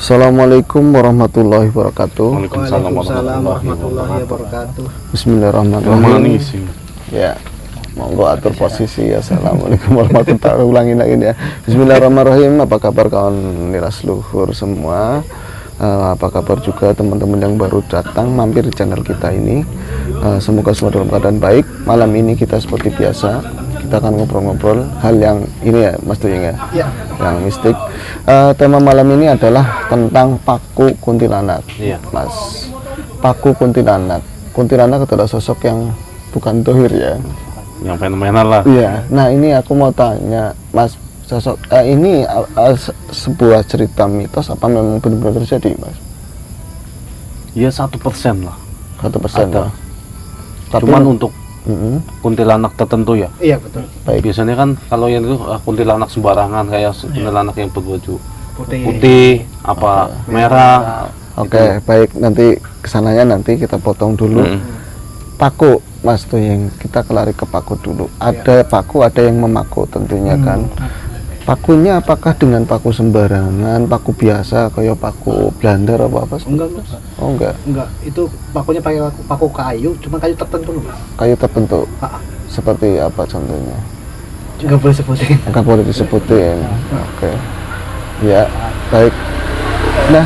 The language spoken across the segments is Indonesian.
Assalamualaikum warahmatullahi wabarakatuh. Waalaikumsalam warahmatullahi wabarakatuh. Bismillahirrahmanirrahim. Ya, monggo atur posisi ya. Assalamualaikum warahmatullahi wabarakatuh. Ulangin lagi ya. Bismillahirrahmanirrahim. Apa kabar kawan niras luhur semua? Apa kabar juga teman-teman yang baru datang mampir di channel kita ini? Semoga semua dalam keadaan baik. Malam ini kita seperti biasa, kita akan ngobrol-ngobrol hal yang ini ya, Mas Tuyeng ya, yang mistik. Tema malam ini adalah tentang paku kuntilanak, Mas. Paku kuntilanak. Kuntilanak adalah sosok yang bukan dohir ya, yang fenomenal lah. Iya. Nah ini aku mau tanya, Mas, sosok ini sebuah cerita mitos apa memang benar-benar terjadi, Mas? Ya 1% lah. 1% lah. Tapi cuman untuk kuntilanak tertentu ya. Iya betul. Baik. Biasanya kan kalau yang itu kuntilanak sembarangan, kayak kuntilanak yang berbaju Putih. putih, apa merah. Oke, baik, nanti kesananya nanti kita potong dulu. Paku, Mas Tuyeng, kita kelari ke paku dulu. Ada paku, ada yang memaku tentunya kan. Pakunya apakah dengan paku sembarangan, paku biasa kayak paku blender apa apa? Enggak. Oh enggak. Enggak, itu pakunya pakai paku kayu, cuma kayu tertentu loh. Kayu terbentuk. Ah, Seperti apa contohnya? enggak boleh sebutin. Enggak boleh disebutin. Oke. Ya, baik. Nah,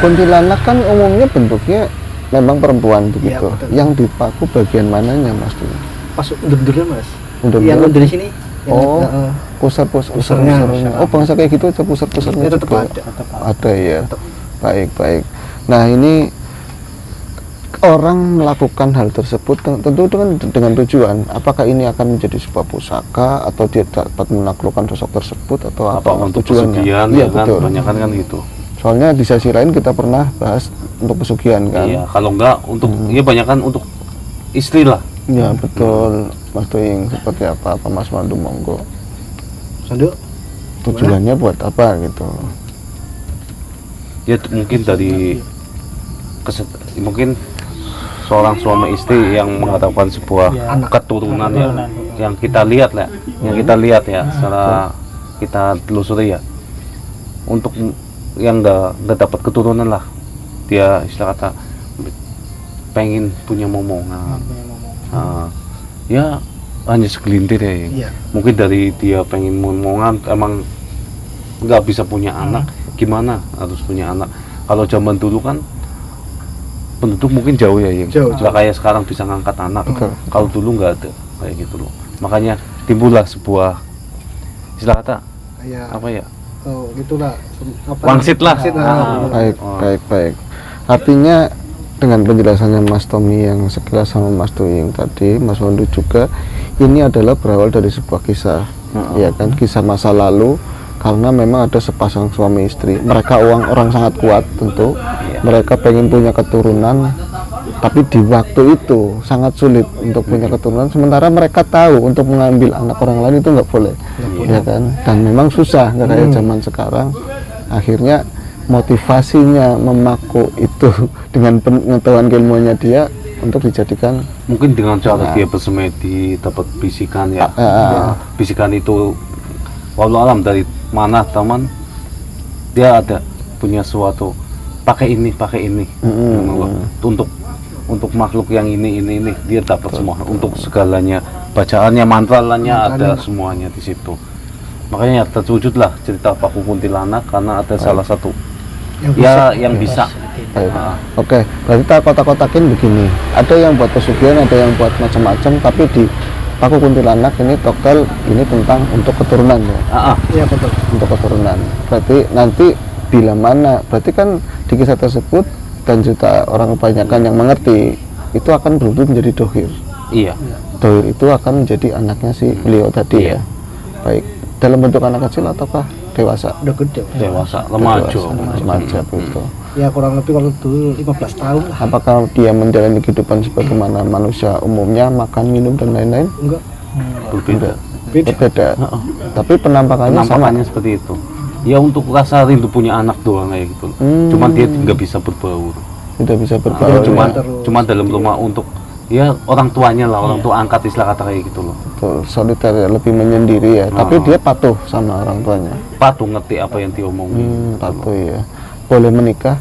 kuntilanak kan umumnya bentuknya memang perempuan begitu. betul. Yang dipaku bagian mananya, Mas Tuyeng? Pas undur-undurnya mas. Undur-undur? Yang undur di sini. Oh, pusar-pusarnya. Oh, bangsa kayak gitu aja pusar-pusarnya Ya, tetap juga. ada. Ada ya. Tetap. Baik. Nah, ini orang melakukan hal tersebut tentu dengan tujuan apakah ini akan menjadi sebuah pusaka atau dia dapat menaklukkan sosok tersebut atau apa untuk tujuannya? pesugihan Iya, ya kan, betul. banyak kan gitu. Soalnya di sesi lain kita pernah bahas untuk pesugihan kan. Iya, kalau enggak untuk iya banyak kan untuk istri lah. Ya betul, Mas Tuyeng. Seperti apa Mas Mandu, monggo. Sandu. Tujuannya buat apa gitu? Ya mungkin dari mungkin seorang suami istri yang mengharapkan sebuah keturunan yang kita lihat lah, ya secara kita telusuri ya, untuk yang nggak dapat keturunan lah, dia istilah kata pengen punya momongan. Ya hanya segelintir ya. Iya. Mungkin dari dia pengen momongan emang nggak bisa punya anak, gimana harus punya anak. Kalau zaman dulu kan penduduk mungkin jauh ya, Jauh. nggak kayak sekarang bisa ngangkat anak. Kalau dulu nggak ada kayak gitu loh, makanya timbullah sebuah istilah kata Kayak apa ya, oh gitulah. wangsit lah. Baik. Artinya dengan penjelasannya Mas Tommy yang sekilas sama Mas Tuyeng tadi, Mas Wandu juga, ini adalah berawal dari sebuah kisah, ya kan, kisah masa lalu. Karena memang ada sepasang suami istri, mereka orang sangat kuat tentu, mereka pengen punya keturunan, tapi di waktu itu sangat sulit untuk punya keturunan. Sementara mereka tahu untuk mengambil anak orang lain itu nggak boleh, ya kan, dan memang susah, nggak kayak zaman sekarang. Akhirnya motivasinya memaku itu dengan pengetahuan ilmunya dia untuk dijadikan, Mungkin dengan cara dia bersemedi dapat bisikan ya. Bisikan itu walau alam dari mana teman, dia ada punya suatu pakai ini untuk makhluk yang ini dia dapat semua, untuk segalanya, bacaannya, mantranya ada semuanya di situ. Makanya terwujudlah cerita paku kuntilanak karena ada salah satu yang bisa. Oke, berarti kita kotak-kotakin begini, ada yang buat pesugihan, ada yang buat macam-macam, tapi di paku kuntilanak ini total ini tentang untuk keturunan ya. Iya betul. Untuk keturunan. Berarti nanti bila mana, berarti kan di kisah tersebut dan juta orang kebanyakan yang mengerti itu akan berubah menjadi dohir. Iya. Dohir itu akan menjadi anaknya si beliau tadi ya. Baik, dalam bentuk anak kecil ataukah dewasa? Udah gede. Dewasa, remaja. Begitu. Ya kurang lebih kalau dulu 15 tahun lah. Apakah dia menjalani kehidupan sebagaimana manusia umumnya, makan, minum dan lain-lain? Enggak. Berbeda. Berbeda. Tapi penampakannya seperti itu. Ya untuk rasa rindu punya anak doang kayak gitu. Cuman dia nggak bisa berbaur. Tidak bisa berbaur. Cuma dalam rumah untuk ya orang tuanya lah, orang tua angkat istilah kata kayak gitu loh. Betul, soliter ya, lebih menyendiri ya. Tapi dia patuh sama orang tuanya. Patuh ngerti apa yang diomongin. Patuh ya. boleh menikah?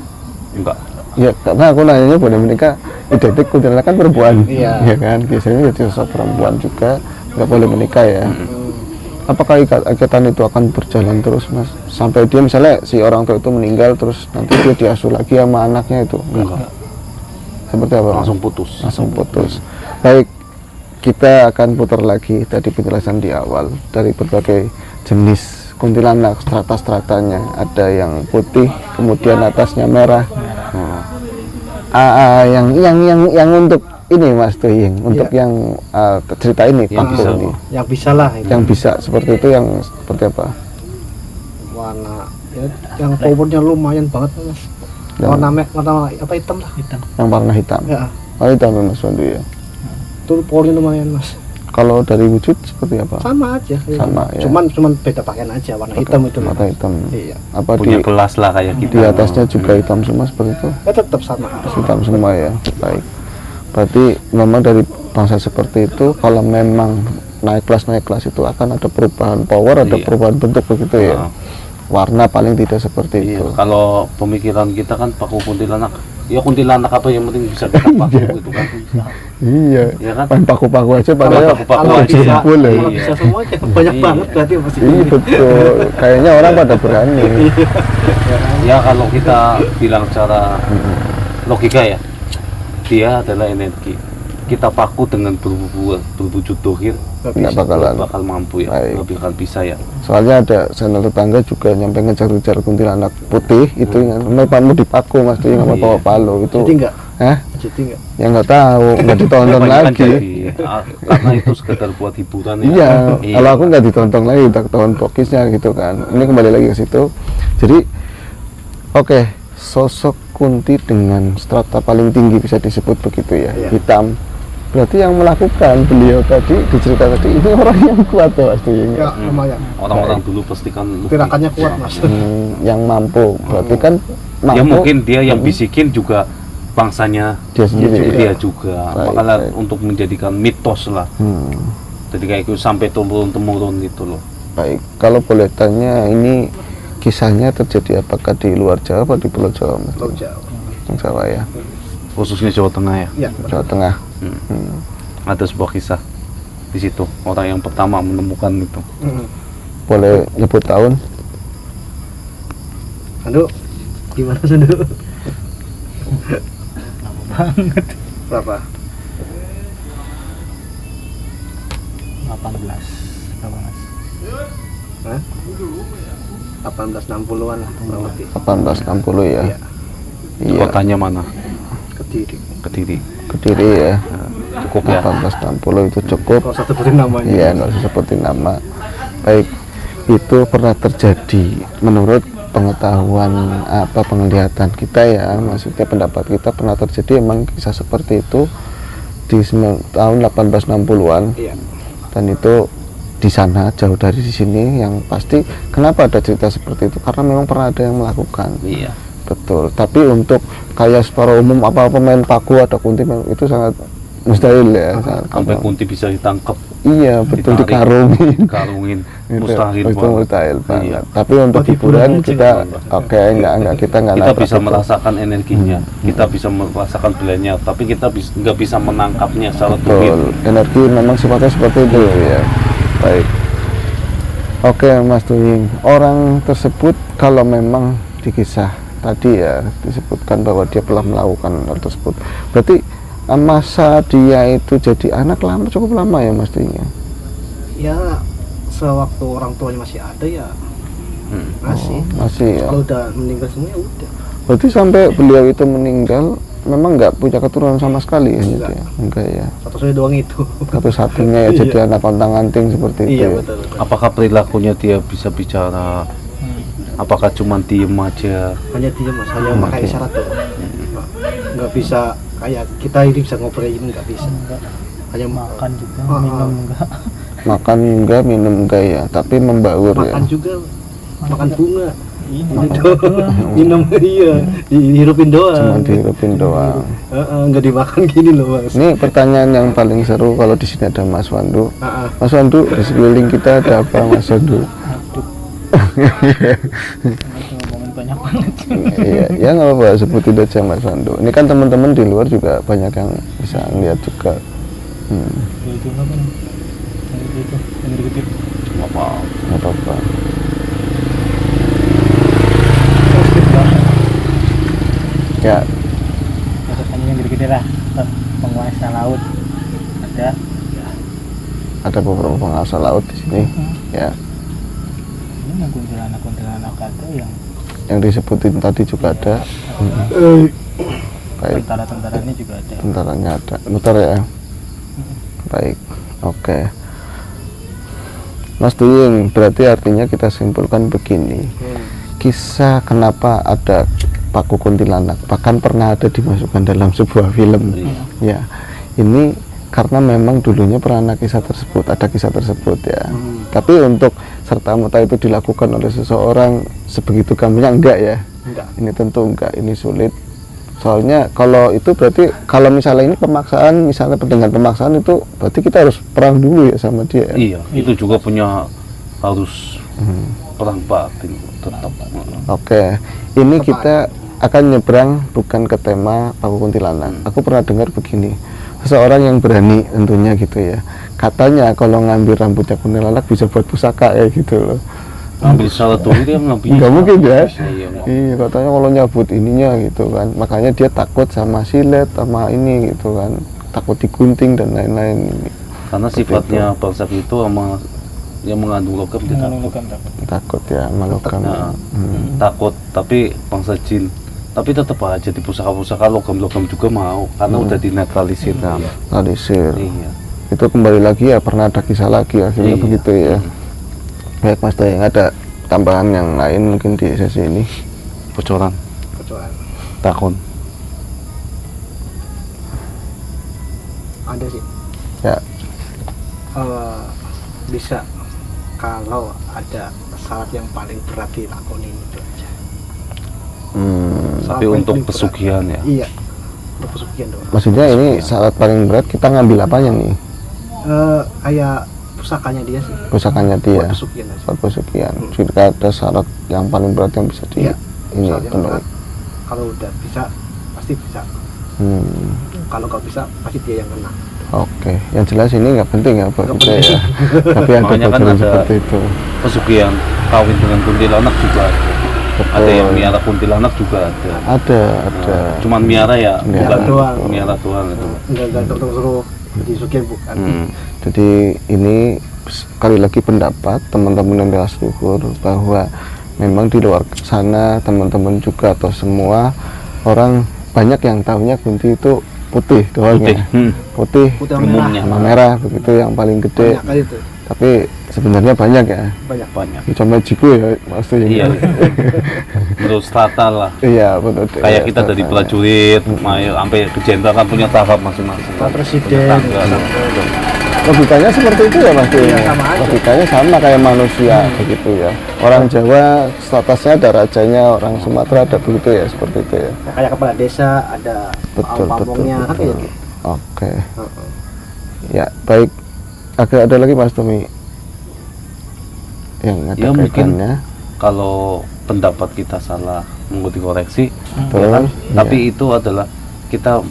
Enggak. Ya karena aku nanyanya boleh menikah identik kuntilanak kan perempuan, Iya. ya kan biasanya jadi sosok perempuan juga nggak boleh menikah ya. Apakah ikatan itu akan berjalan terus mas sampai dia misalnya si orang tua itu meninggal terus nanti dia diasuh lagi sama anaknya itu? Enggak. Seperti apa? Langsung putus. Langsung putus. Baik, kita akan putar lagi tadi penjelasan di awal dari berbagai jenis kuntilanak, strata-stratanya. Ada yang putih, kemudian atasnya merah. Yang untuk ini Mas Tuying, untuk yang cerita ini, Yang Pak bisa. ini, Yang bisa lah itu. yang bisa seperti itu, yang seperti apa? Warna ya, yang powernya lumayan banget mas. Warna apa hitam lah. Yang warna hitam. Ya, Oh, hitam ya, Mas Wandu ya. itu powernya lumayan mas. Kalau dari wujud seperti apa? Sama aja. Sama, ya. Cuman beda pakaian aja, warna hitam itu. Warna hitam. Iya. Apa Punya di gelas lah kayak di kita. atasnya juga hitam semua seperti itu? Ya tetap sama. Hitam semua ya. Baik. Berarti memang dari bangsa seperti itu kalau memang naik kelas itu akan ada perubahan power, ada Iya. perubahan bentuk begitu ya. Warna paling tidak seperti itu. Iya, kalau pemikiran kita kan paku kuntilanak, ya kuntilanak apa yang penting bisa kita paku gitu kan. Iya. Iya kan? Main paku-paku aja padahal paku-paku Kalau aja. bisa, boleh. kalau bisa semuanya banyak Iya. banget berarti pasti. Iya betul. Kayaknya orang pada berani. Ya kalau kita bilang secara logika ya, dia adalah energi. Kita paku dengan berwujud dohir, Nggak bakalan. bakal mampu ya, Baik. nggak bakal bisa ya. Soalnya ada channel tetangga juga nyampe ngejar-ngejar kuntilanak putih itu yang mau dipaku Mas Tuying sama Iya. bawa palu itu. Jadi enggak? Hah? Jadi enggak? Ya nggak tahu, nggak ditonton Kebanyakan lagi. jadi, karena itu sekedar buat hiburan ya. Iya, kalau aku nggak ditonton lagi, tak tahun pokisnya gitu kan. Ini kembali lagi ke situ. Jadi, oke, sosok Kunti dengan strata paling tinggi bisa disebut begitu ya, Iya. hitam. Berarti yang melakukan beliau tadi dicerita tadi ini orang yang kuat tuh Mas Tuying. Ya lumayan. Orang-orang dulu pasti kan lebih- Gerakannya kuat mas. Yang mampu, berarti kan mampu. Ya mungkin dia yang bisikin juga bangsanya Dia sendiri. dia juga. Baik, Makanya baik. untuk menjadikan mitos lah. Jadi kayak itu sampai turun-temurun gitu loh. Baik, kalau boleh tanya ini kisahnya terjadi apakah di luar Jawa atau di Pulau Jawa Mas? Pulau Jawa. Di Jawa ya, Khususnya Jawa Tengah ya. Ya. Jawa Tengah. Ada sebuah kisah di situ. Orang yang pertama menemukan itu. Boleh nyebut tahun? Sandu, gimana Sandu? Berapa? 18 berapa mas? Hah? 1860-an lah kurang lebih. 1860 ya. Iya. Iya, Kotanya mana? Kediri. Kediri. Kediri ya. Cukup ya. 1860 itu cukup. Kalau satu sebutin namanya. Iya, nggak usah sebutin nama. Baik, itu pernah terjadi menurut pengetahuan apa penglihatan kita ya, maksudnya pendapat kita pernah terjadi emang kisah seperti itu di tahun 1860-an. Iya. Dan itu di sana jauh dari di sini yang pasti kenapa ada cerita seperti itu karena memang pernah ada yang melakukan. Iya. Betul, tapi untuk kayak secara umum apa pemain paku atau kunti itu sangat mustahil ya. Sampai kunti bisa ditangkap, Iya betul, ditarik, dikarungin. dikarungin, Itu- mustahil itu banget. mustahil banget. Iya. Tapi untuk hiburan kita oke enggak kita nggak Kita nabrak bisa itu. merasakan energinya, kita bisa merasakan beliannya, tapi kita nggak bisa menangkapnya secara tubuh. Betul, energi memang sifatnya seperti itu ya. Baik. Oke Mas Tuying, orang tersebut kalau memang di kisah tadi ya disebutkan bahwa dia telah melakukan hal tersebut, berarti masa dia itu jadi anak lama cukup lama ya Mas Tuying ya? Ya sewaktu orang tuanya masih ada ya masih. Masih ya. Kalau udah meninggal semua ya udah. Berarti sampai beliau itu meninggal memang nggak punya keturunan sama sekali ya? Enggak. Gitu ya? Enggak ya. Satu-satunya doang itu. Satu-satunya ya jadi Iya. anak kontang-anting seperti itu Iya ya. betul. Apakah perilakunya dia bisa bicara? Apakah cuma diem aja? Hanya dia mas, hanya pakai isyarat doang. Nggak bisa kayak kita ini bisa ngobrol ini nggak bisa. Hanya Makan juga, Ah, minum ah. enggak. Makan enggak, minum enggak ya, tapi membaur ya. makan juga, makan bunga. Ini Ini doang. Minum iya, dihirupin Cuma doang. dihirupin doang. Nggak dimakan gini loh mas. Ini pertanyaan yang paling seru kalau di sini ada Mas Wandu. Mas Wandu, di sekeliling kita ada apa Mas Wandu? Itu ngomongin banyak Iya, ya nggak apa-apa, sebutin aja Mas Wando. Ini kan teman-teman di luar juga banyak yang bisa ngeliat juga. Itu apa nih? Itu yang dikit. Nggak apa. Nggak apa-apa. Ya, Maksudnya yang gede-gede lah, penguasa laut ada beberapa penguasa laut di sini. Ya, ini yang kuntilanak ada yang disebutin tadi juga ada. Baik, tentara ini juga ada. tentaranya ada. Bentar ya. Baik, oke. Mas Tuying, berarti artinya kita simpulkan begini. Kisah kenapa ada paku kuntilanak bahkan pernah ada dimasukkan dalam sebuah film. Ya, ini karena memang dulunya pernah ada kisah tersebut ya. Tapi untuk serta-merta itu dilakukan oleh seseorang sebegitu gampangnya enggak ya. Ini tentu enggak, ini sulit. Soalnya kalau itu berarti kalau misalnya ini pemaksaan, misalnya dengan pemaksaan itu berarti kita harus perang dulu ya sama dia. Iya, itu juga punya harus perang batin tetap. Oke, ini kita akan nyebrang bukan ke tema paku kuntilanak. Aku pernah dengar begini, seseorang yang berani tentunya gitu ya. Katanya kalau ngambil rambutnya kuntilanak bisa buat pusaka ya gitu loh. Ambil salah tuh dia nggak bisa. Nggak mungkin ya. Iya, Iya, katanya kalau nyabut ininya gitu kan. Makanya dia takut sama silet sama ini gitu kan. Takut digunting dan lain-lain. karena sifatnya bangsa itu sama yang mengandung logam dia takut. Takut ya sama logam. Nah, takut, tapi bangsa jin. Tapi tetap aja di pusaka-pusaka logam-logam juga mau karena udah dinetralisir kan. Netralisir. Iya. Itu kembali lagi ya, pernah ada kisah lagi akhirnya begitu ya. Baik Mas Dayang, ada tambahan yang lain mungkin di sesi ini? Bocoran, takon. Ada sih. Ya. Bisa kalau ada syarat yang paling berat dilakoni itu aja. Tapi untuk pesugihan ya. Iya, untuk pesugihan doang. Maksudnya ini syarat paling berat kita ngambil apanya nih? Kayak pusakanya dia sih. Pusakanya dia. Buat pesugihan aja. Buat pesugihan. Jika ada syarat yang paling berat yang bisa di Iya, ini syarat yang penuhi. berat. Kalau udah bisa pasti bisa. Kalau nggak bisa pasti dia yang kena. Oke, yang jelas ini nggak penting ya buat Nggak kita ya. Tapi ada Makanya kan bocoran ada seperti itu. pesugihan kawin dengan kuntilanak juga ada. Betul. Ada yang miara kuntilanak juga ada. Ada. Cuman miara ya, Miara bukan doang. miara doang itu. Nggak terus di sugihan bukan. Jadi ini sekali lagi pendapat teman-teman yang belas luhur bahwa memang di luar sana teman-teman juga atau semua orang banyak yang tahunya kunti itu putih doang ya. Putih Putih Umumnya. sama merah begitu yang paling gede. Banyak kali itu. Tapi sebenarnya banyak ya. Banyak. Ini cuma jiku ya maksudnya. Iya. Menurut strata lah. Iya betul. Kayak kita dari prajurit, sampai ke jenderal kan punya tahap masing-masing. Pak Presiden. Punya tangga. Logikanya seperti itu ya Mas. Iya, sama aja. Logikanya sama kayak manusia begitu ya. Orang Jawa statusnya ada rajanya, orang Sumatera ada begitu ya, seperti itu ya. Kayak kepala desa ada pamongnya kan kayak gitu. Oke. Ya baik. Ada lagi Mas Tommy yang ada Ya mungkin kaitannya. kalau pendapat kita salah mengikuti koreksi, Betul, ya kan? iya. Tapi itu adalah kita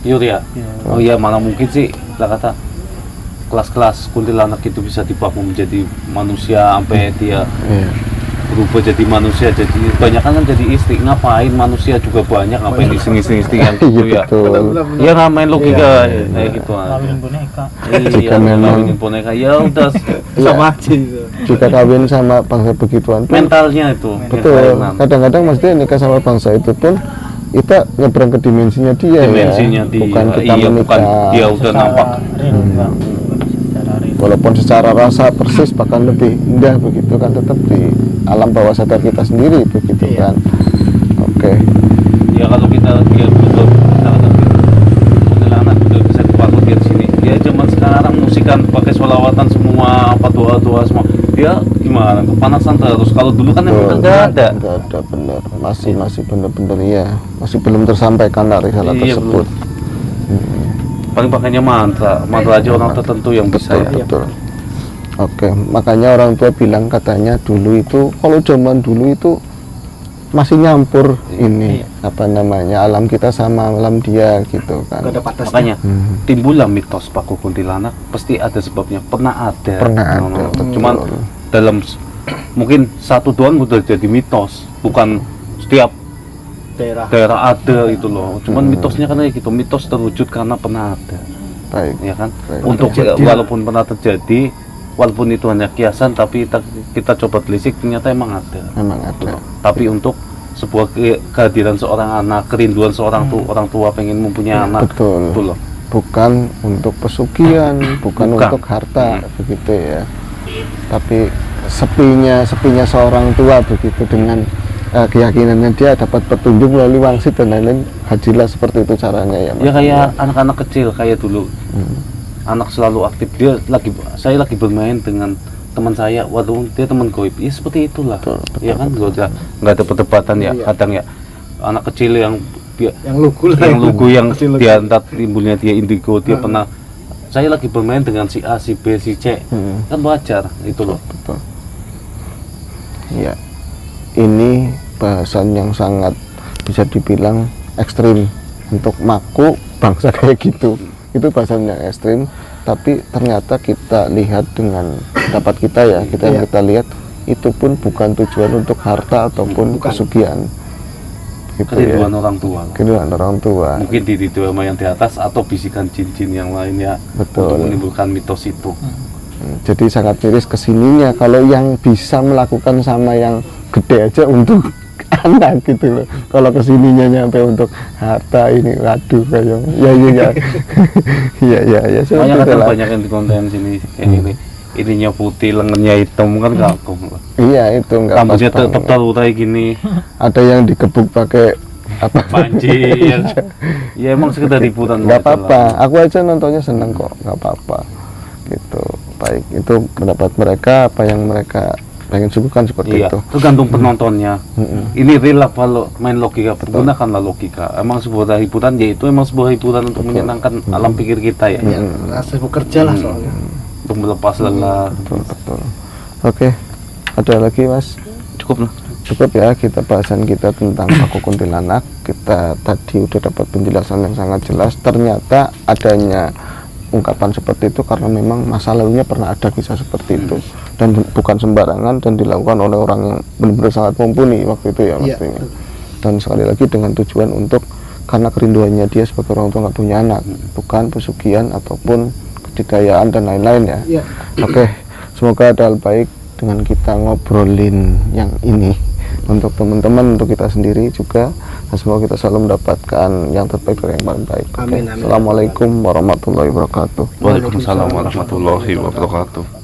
pure ya. Oh iya, mana mungkin sih kita kata kelas-kelas kuntilanak itu bisa dibangun menjadi manusia sampai dia Iya. berubah jadi manusia. Jadi banyak kan jadi istri, ngapain manusia juga banyak, ngapain istri yang gitu Iya ya. betul. Iya nggak main logika kayak gitu aja. Kawin boneka. Jika Iya, memang- kawinin boneka ya udah Sama aja itu. Jika kawin sama bangsa begituan pun mentalnya itu. betul. Kadang-kadang maksudnya nikah sama bangsa itu pun kita nyebrang ke dimensinya dia Dimensinya ya. dia. Bukan kita Iya, menikah. bukan dia udah nampak. Walaupun secara rasa persis bahkan lebih indah begitu kan, tetap di alam bawah sadar kita sendiri begitu kan. Oke. Ya kalau kita dia betul kuntilanak udah bisa dipakai di sini. Dia zaman sekarang musikan pakai sholawatan semua, apa doa-doa semua. Dia gimana? Kepanasan terus. Kalau dulu kan emang nggak ada. Nggak ada benar. Masih benar-benar ya. Masih belum tersampaikan risalah Iya, tersebut. Paling pakainya mantra aja orang tertentu yang bisa ya. Betul. Oke, makanya orang tua bilang katanya dulu itu, kalau zaman dulu itu masih nyampur ini apa namanya alam kita sama alam dia gitu kan. Nggak ada batasnya. Makanya timbullah mitos Paku Kuntilanak pasti ada sebabnya, pernah ada. Cuman dalam mungkin satu doang udah jadi mitos, bukan setiap daerah ada itu loh. Cuman mitosnya kan kayak gitu, mitos terwujud karena pernah ada. Baik. Ya kan? Baik. Untuk walaupun pernah terjadi, walaupun itu hanya kiasan, tapi kita coba telisik ternyata emang ada. Memang ada. Tapi untuk sebuah kehadiran seorang anak, kerinduan seorang orang tua pengen mempunyai anak, betul. itu loh. Bukan untuk pesugihan, bukan untuk harta begitu ya. Tapi sepinya seorang tua begitu dengan keyakinannya dia dapat petunjuk melalui wangsit dan lain-lain, hajilah seperti itu caranya ya. Ya kayak anak-anak kecil kayak dulu. Anak selalu aktif, saya lagi bermain dengan teman saya, waduh dia teman goib, ya seperti itulah. Betul, ya kan, nggak ada perdebatan ya. Kadang ya anak kecil yang lugu yang dia entah timbulnya dia indigo, dia pernah saya lagi bermain dengan si A, si B, si C, kan wajar itu loh. Betul. Ya, ini bahasan yang sangat bisa dibilang ekstrim untuk maku bangsa kayak gitu. Itu bahasan yang ekstrim, tapi ternyata kita lihat dengan pendapat kita ya, yang kita lihat itu pun bukan tujuan untuk harta ataupun pesugihan. Gitu kerinduan ya. orang tua. Kerinduan orang tua. Mungkin di sama yang di atas atau bisikan jin-jin yang lainnya. Betul. Untuk menimbulkan mitos itu. Jadi sangat miris kesininya kalau yang bisa melakukan sama yang gede aja untuk anak gitu loh. Kalau kesininya nyampe untuk harta ini, waduh kayak ya. Banyak banyak yang di konten sini kayak gini. Ininya putih, lengannya hitam kan kagum. Iya itu enggak. Rambutnya tetap terurai gini. Ada yang digebuk pakai apa? Panci. Ya emang sekedar hiburan. Nggak apa-apa. Aku aja nontonnya seneng kok, nggak apa-apa. Gitu. Baik, itu pendapat mereka, apa yang mereka pengen suguhkan seperti itu. Tergantung penontonnya. Ini real lah kalau main logika, gunakanlah logika. Emang sebuah hiburan, yaitu emang sebuah hiburan untuk menyenangkan alam pikir kita ya. Rasa bekerja lah soalnya. Untuk melepas lelah. Betul. Oke, ada lagi Mas? Cukup lah. Cukup ya kita bahasan kita tentang Paku Kuntilanak. Kita tadi udah dapat penjelasan yang sangat jelas. Ternyata adanya ungkapan seperti itu karena memang masa lalunya pernah ada kisah seperti itu dan bukan sembarangan dan dilakukan oleh orang yang benar-benar sangat mumpuni waktu itu ya maksudnya. Dan sekali lagi dengan tujuan untuk karena kerinduannya dia sebagai orang tua nggak punya anak, bukan pesugihan ataupun kedikayaan dan lain-lain ya. Oke, semoga ada hal baik dengan kita ngobrolin yang ini untuk teman-teman, untuk kita sendiri juga, dan semoga kita selalu mendapatkan yang terbaik dari yang paling baik. Amin. Assalamualaikum warahmatullahi wabarakatuh. Waalaikumsalam warahmatullahi wabarakatuh.